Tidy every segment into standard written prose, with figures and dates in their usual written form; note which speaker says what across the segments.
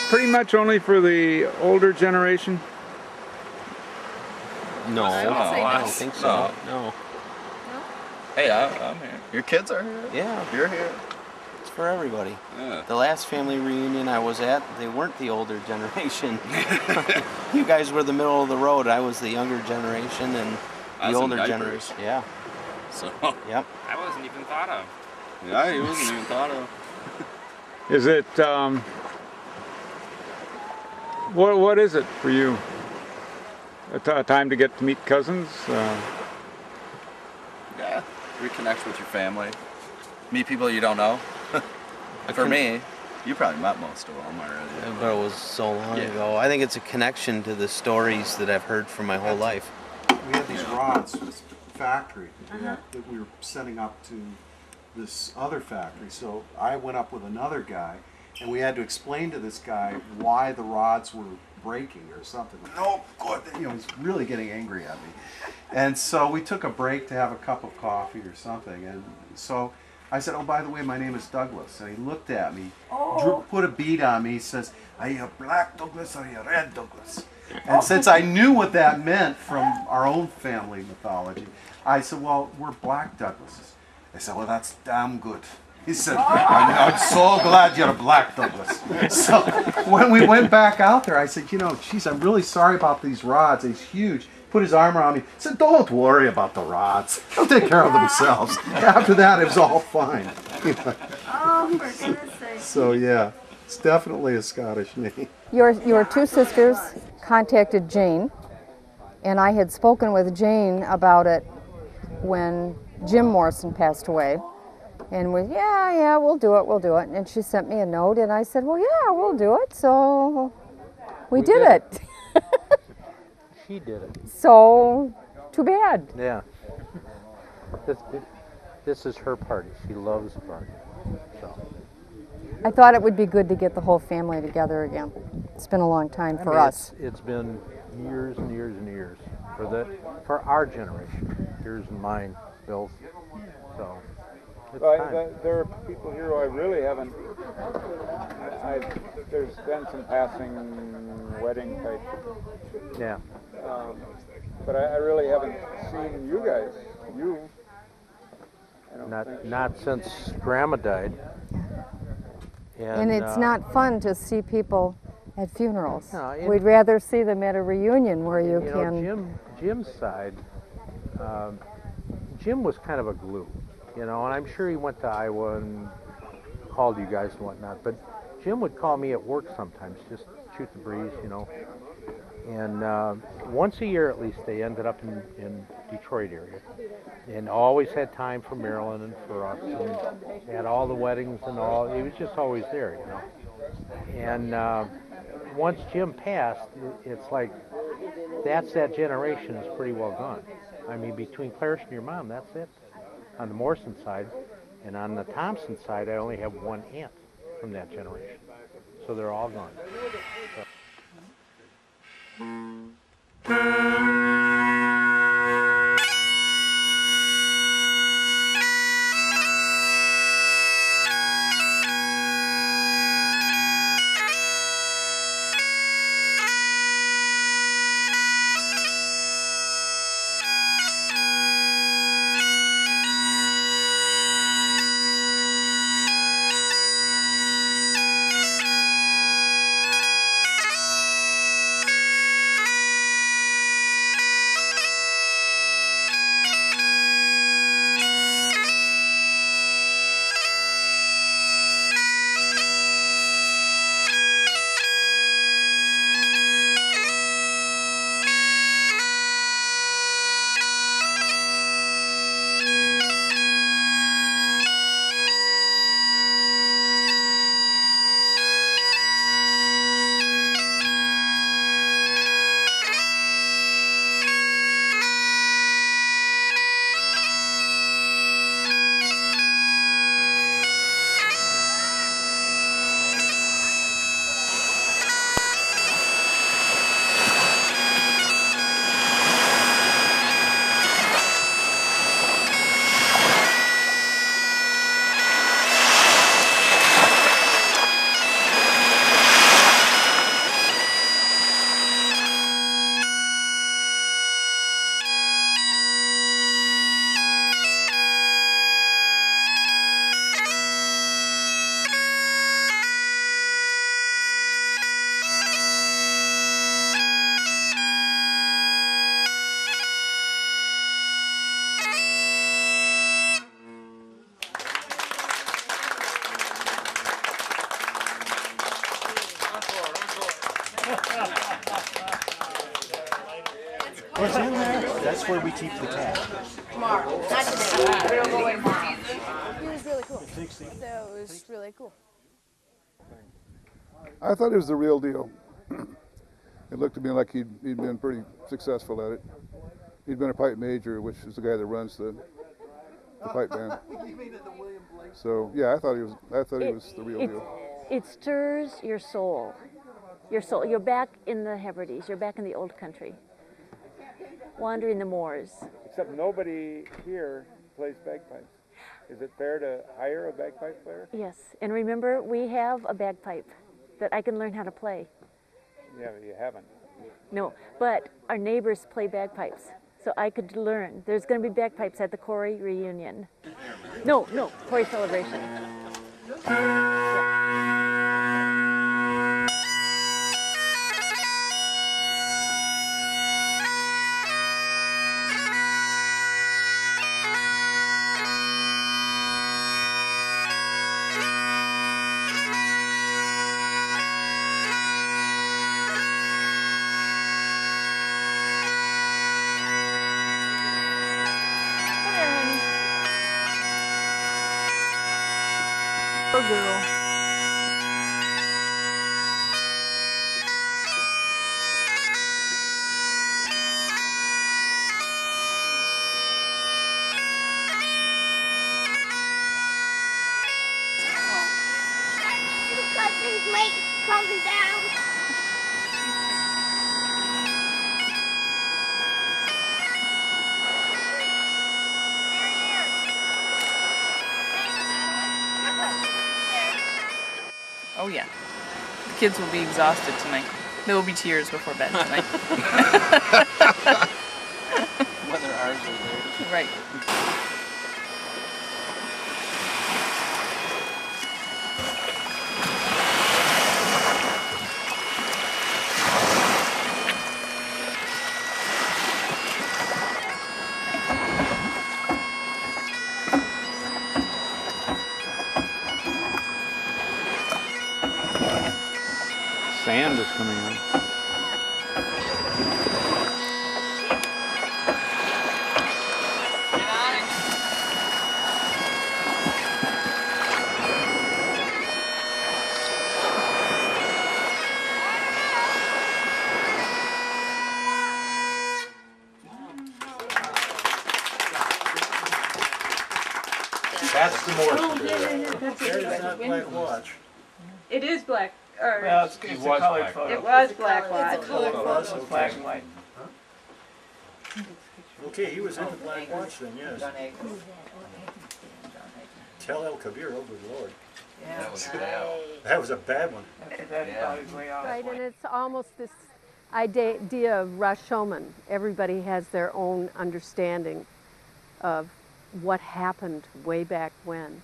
Speaker 1: pretty much only for the older generation?
Speaker 2: No, I don't think so. No.
Speaker 3: Hey, I'm here. Your kids are here?
Speaker 2: Yeah.
Speaker 3: You're here?
Speaker 2: It's for everybody.
Speaker 3: Yeah.
Speaker 2: The last family reunion I was at, they weren't the older generation. You guys were the middle of the road. I was the younger generation and the older generation. Yeah.
Speaker 3: So.
Speaker 2: Yep.
Speaker 4: I wasn't even thought of.
Speaker 3: Yeah, he wasn't even thought of.
Speaker 1: Is it, what is it for you? A time to get to meet cousins?
Speaker 3: Yeah, reconnect with your family. Meet people you don't know. For me, you probably met most of them already.
Speaker 2: But it was so long ago. I think it's a connection to the stories that I've heard for my whole life.
Speaker 5: We had these rods from this factory that we were setting up to this other factory. So I went up with another guy, and we had to explain to this guy why the rods were breaking or something. No good. You know, he's really getting angry at me. And so we took a break to have a cup of coffee or something. And so I said, oh, by the way, my name is Douglas. And he looked at me, put a bead on me. He says, are you a black Douglas or are you a red Douglas? And since I knew what that meant from our own family mythology, I said, well, we're black Douglases. I said, well, that's damn good. He said, I'm so glad you're a black Douglas. So when we went back out there, I said, you know, geez, I'm really sorry about these rods. He's huge. Put his arm around me. He said, don't worry about the rods. They'll take care of themselves. After that, it was all fine.
Speaker 6: Oh, for goodness sake.
Speaker 5: So yeah, it's definitely a Scottish name.
Speaker 7: Your two sisters contacted Jane, and I had spoken with Jane about it when Jim Morrison passed away. And yeah, we'll do it. And she sent me a note, and I said, well, yeah, we'll do it. So we did it.
Speaker 8: She did it.
Speaker 7: So, too bad.
Speaker 8: Yeah. This is her party. She loves the party. So.
Speaker 7: I thought it would be good to get the whole family together again. It's been a long time for us.
Speaker 8: It's been years and years and years for our generation. Yours and mine, Bill's. So.
Speaker 1: There are people here who I really haven't. There's been some passing wedding type.
Speaker 8: Yeah.
Speaker 1: But I really haven't seen you guys.
Speaker 8: Not since Grandma died.
Speaker 7: And it's not fun to see people at funerals.
Speaker 8: No,
Speaker 7: We'd rather see them at a reunion where you can.
Speaker 8: Know, Jim's side. Jim was kind of a glue. And I'm sure he went to Iowa and called you guys and whatnot, but Jim would call me at work sometimes, just shoot the breeze, And once a year at least, they ended up in Detroit area, and always had time for Marilyn and for us, and had all the weddings and all. He was just always there, And once Jim passed, it's like that generation is pretty well gone. I mean, between Clarice and your mom, that's it. On the Morrison side, and on the Thompson side, I only have one aunt from that generation. So they're all gone.
Speaker 5: It's in there. That's where we keep the cat.
Speaker 6: Tomorrow. Not today. We don't go away tomorrow.
Speaker 4: He was really cool. So it was really cool.
Speaker 9: I thought it was the real deal. It looked to me like he'd been pretty successful at it. He'd been a pipe major, which is the guy that runs the pipe band. So yeah, I thought he was the real deal.
Speaker 10: It stirs your soul. Your soul. You're back in the Hebrides. You're back in the old country. Wandering the moors.
Speaker 1: Except nobody here plays bagpipes. Is it fair to hire a bagpipe player?
Speaker 10: Yes, and remember, we have a bagpipe that I can learn how to play.
Speaker 1: Yeah, but you haven't.
Speaker 10: No, but our neighbors play bagpipes, so I could learn. There's going to be bagpipes at the Corey reunion. No, Corey celebration. Poor girl.
Speaker 6: Cousins make coming down.
Speaker 11: Oh yeah. The kids will be exhausted tonight. There will be tears before bed tonight.
Speaker 2: Whether ours or theirs.
Speaker 11: Right.
Speaker 1: Sand is coming in.
Speaker 5: That's the Morrison. There's not black watch.
Speaker 12: It is black. Or
Speaker 13: Well, it's a colored photo.
Speaker 12: it was black watch.
Speaker 13: It's black and white.
Speaker 5: Okay, he was in the black watch then, yes. Tell El Kabir, oh good lord.
Speaker 13: Yeah.
Speaker 5: That was a bad one.
Speaker 13: That's probably way off.
Speaker 4: Right, and it's almost this idea of Rashomon. Everybody has their own understanding of what happened way back when.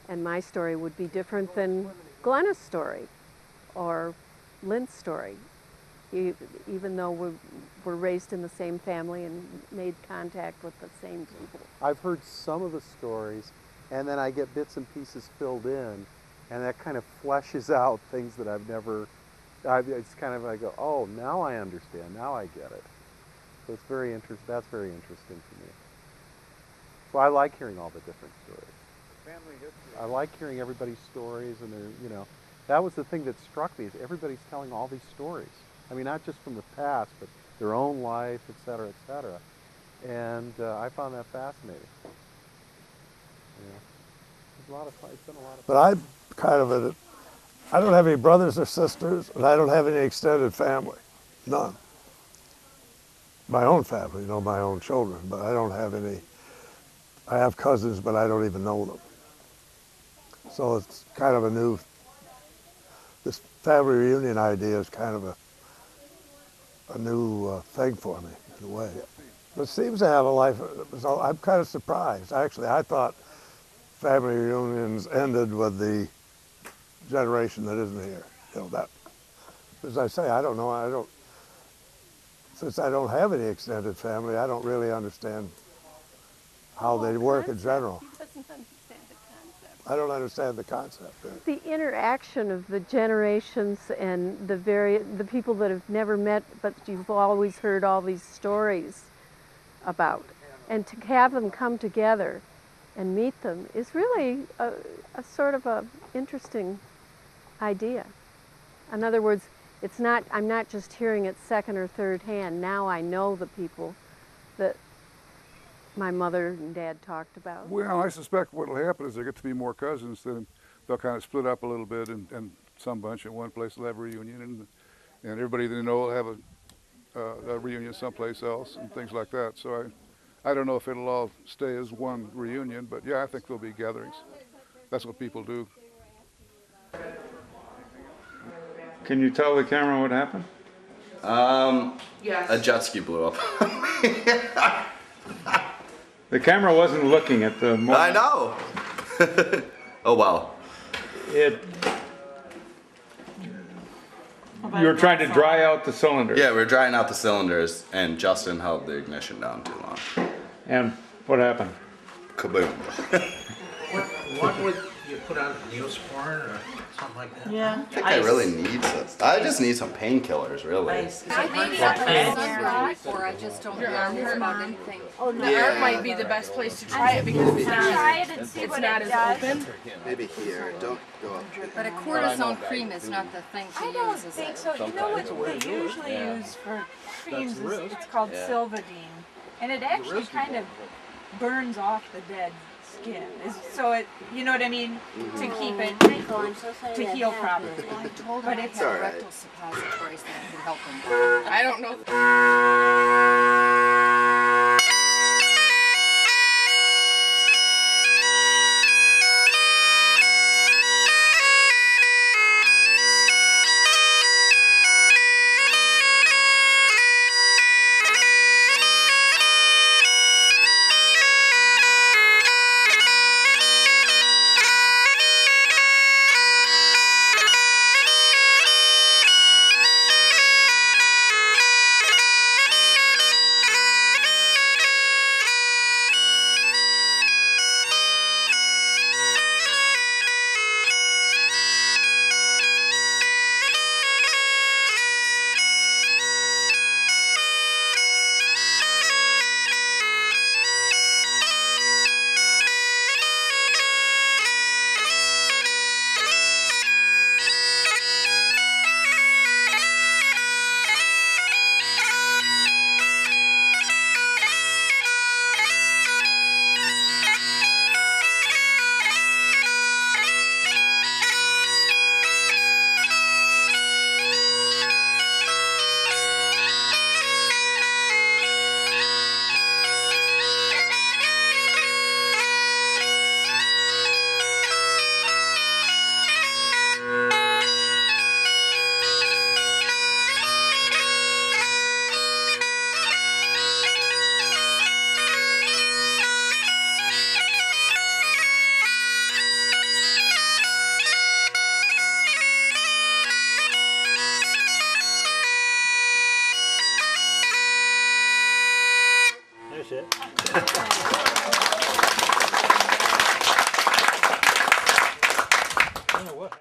Speaker 4: And my story would be different than Glenna's story or Lynn's story, even though we're raised in the same family and made contact with the same people.
Speaker 14: I've heard some of the stories, and then I get bits and pieces filled in, and that kind of fleshes out things that I've never, it's kind of, I go, oh, now I understand, now I get it. So it's very interesting, that's very interesting to me. So I like hearing all the different stories.
Speaker 1: Family history.
Speaker 14: I like hearing everybody's stories, and that was the thing that struck me, is everybody's telling all these stories. I mean, not just from the past, but their own life, et cetera, et cetera. And I found that fascinating. It's been a lot of fun.
Speaker 15: But I'm kind of I don't have any brothers or sisters, and I don't have any extended family. None. My own family, my own children, but I don't have any. I have cousins, but I don't even know them. So it's kind of this family reunion idea is kind of a new thing for me, in a way. But it seems to have a life, so I'm kind of surprised. Actually, I thought family reunions ended with the generation that isn't here. As I say, I don't know, since I don't have any extended family, I don't really understand how they work in general.
Speaker 4: He doesn't understand the concept.
Speaker 15: I don't understand the concept.
Speaker 4: The interaction of the generations and the people that have never met, but you've always heard all these stories about, and to have them come together and meet them is really a sort of a interesting idea. In other words, I'm not just hearing it second or third hand. Now I know the people that my mother and dad talked about.
Speaker 9: Well, I suspect what will happen is there get to be more cousins, then they'll kind of split up a little bit, and some bunch at one place will have a reunion, and everybody they know will have a reunion someplace else and things like that. So I don't know if it'll all stay as one reunion, but yeah, I think there'll be gatherings. That's what people do.
Speaker 1: Can you tell the camera what happened?
Speaker 3: Yes. A jet ski blew up.
Speaker 1: The camera wasn't looking at the moment.
Speaker 3: I know. Oh well.
Speaker 1: You were trying to dry out the cylinders.
Speaker 3: Yeah, we were drying out the cylinders, and Justin held the ignition down too long.
Speaker 1: And what happened?
Speaker 3: Kaboom.
Speaker 16: What would you put on Neosporin or something like that?
Speaker 12: Yeah.
Speaker 3: I think I really need some. I just need some painkillers, really.
Speaker 6: Maybe not sunburn, or I just don't know about anything.
Speaker 12: Oh, the herb might be the best place to try it because it's not as open.
Speaker 17: Maybe here. Don't go up.
Speaker 6: But a cortisone cream is not the thing to use,
Speaker 12: I don't
Speaker 6: is
Speaker 12: think
Speaker 6: it?
Speaker 12: so. You know what they usually use for creams is it's called Silvadene, and it actually kind of burns off the dead skin. So it, you know what I mean, to keep it to heal properly.
Speaker 6: I told him
Speaker 12: But
Speaker 6: I
Speaker 12: it's
Speaker 6: had
Speaker 12: all right.
Speaker 6: rectal suppositories that could help him.
Speaker 12: I don't know.
Speaker 16: That's it.